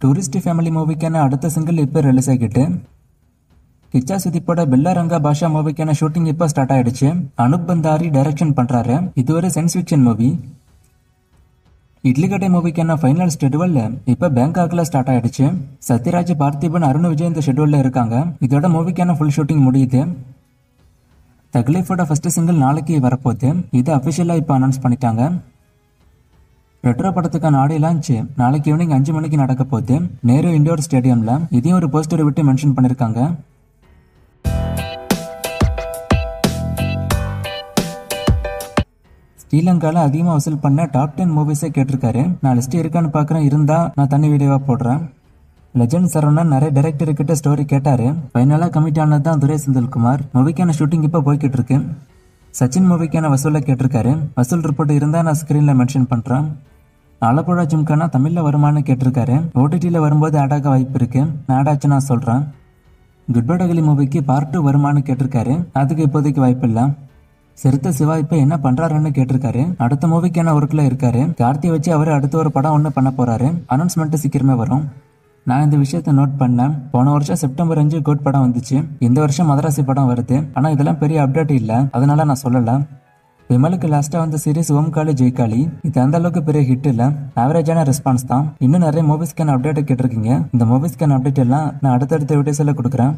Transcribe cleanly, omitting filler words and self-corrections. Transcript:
Tourist family மூவிக்கான அடுத்த single இப்போ release ஆகிட்டு. கிச்சா சுதீப்போட பெல்லா ரங்கா பாஷா மூவிக்கான ஷூட்டிங் இப்போ ஸ்டார்ட் ஆயிடுச்சு. அனுப் பந்தாரி டைரக்ஷன் பண்றாரு. இது ஒரு சயின்ஸ் ஃபிக்ஷன் மூவி. இட்லிகட்டை மூவிக்கான ஃபைனல் ஷெட்யூல் இப்போ பேங்காக்ல ஸ்டார்ட் ஆயிடுச்சு. சத்யராஜ், பார்த்திபன், அருண் விஜய் இந்த ஷெட்யூல்ல இருக்காங்க. இதோட மூவிக்கான ஃபுல் ஷூட்டிங் முடியுது. தக்லீஃபோட ஃபர்ஸ்ட் சிங்கிள் நாளைக்கு வரப்போகுது. இது அஃபிஷியலா இப்போ அனௌன்ஸ் பண்ணிட்டாங்க. ரெட்ரோ படத்துக்கான ஆடியோ லான்ச் நாளைக்கு ஈவினிங் 5 மணிக்கு நடக்க போகுது, நேரு இண்டோர் ஸ்டேடியம்ல. இதையும் ஒரு போஸ்டர் விட்டு மென்ஷன் பண்ணிருக்காங்க. ஸ்ரீலங்கால அதிகமாக வசூல் பண்ண டாப் 10 மூவிஸை கேட்டிருக்காரு. நான் லிஸ்ட் இருக்கான்னு பார்க்குறேன், இருந்தா நான் தனி வீடியோவா போடுறேன். லெஜண்ட் சரவணன் நிறைய டைரக்டர் கிட்ட ஸ்டோரி கேட்டாரு. ஃபைனலா கமிட் ஆனது தான் துரை செந்தில்குமார். மூவிக்கான ஷூட்டிங் இப்போ போய்கிட்டு இருக்கு. சச்சின் மூவிக்கான வசூலை கேட்டிருக்காரு. வசூல் ரிப்போர்ட் இருந்தா நான் ஸ்கிரீன்ல மென்ஷன் பண்றேன். ஆலப்புழா ஜிம்கானா தமிழ்ல வருமானு கேட்டிருக்காரு. ஓடிடியில் வரும்போது ஆட் ஆக வாய்ப்பு இருக்கு. நான் ஆட் ஆச்சு நான் சொல்றேன். குட் பை டக்லி மூவிக்கு பார்ட் 2 வருமானு கேட்டிருக்காரு. அதுக்கு இப்போதைக்கு வாய்ப்பு இல்லை. சிறுத்தை சிவா இப்ப என்ன பண்றாருன்னு கேட்டிருக்காரு. அடுத்த மூவிக்கான ஒர்க்ல இருக்காரு. கார்த்தியை வச்சு அவரு அடுத்த ஒரு படம் ஒண்ணு பண்ண போறாரு. அனௌன்ஸ்மெண்ட் சீக்கிரமே வரும். நான் இந்த விஷயத்த நோட் பண்ணேன். போன வருஷம் செப்டம்பர் 5 கோட் படம் வந்துச்சு. இந்த வருஷம் மதராசி படம் வருது. ஆனா இதெல்லாம் பெரிய அப்டேட் இல்ல, அதனால நான் சொல்லல. விமலுக்கு லாஸ்டா வந்த சீரிஸ் ஓம்காலி ஜெய்காலி, இது அந்த அளவுக்கு பெரிய ஹிட் இல்ல, ஆவரேஜான ரெஸ்பான்ஸ் தான். இன்னும் நிறைய மூவிஸ்க்கான அப்டேட் கேட்டிருக்கீங்க. இந்த மூவிஸ்க்கான அப்டேட் எல்லாம் நான் அடுத்தடுத்த வீடியோஸ்ல கொடுக்குறேன்.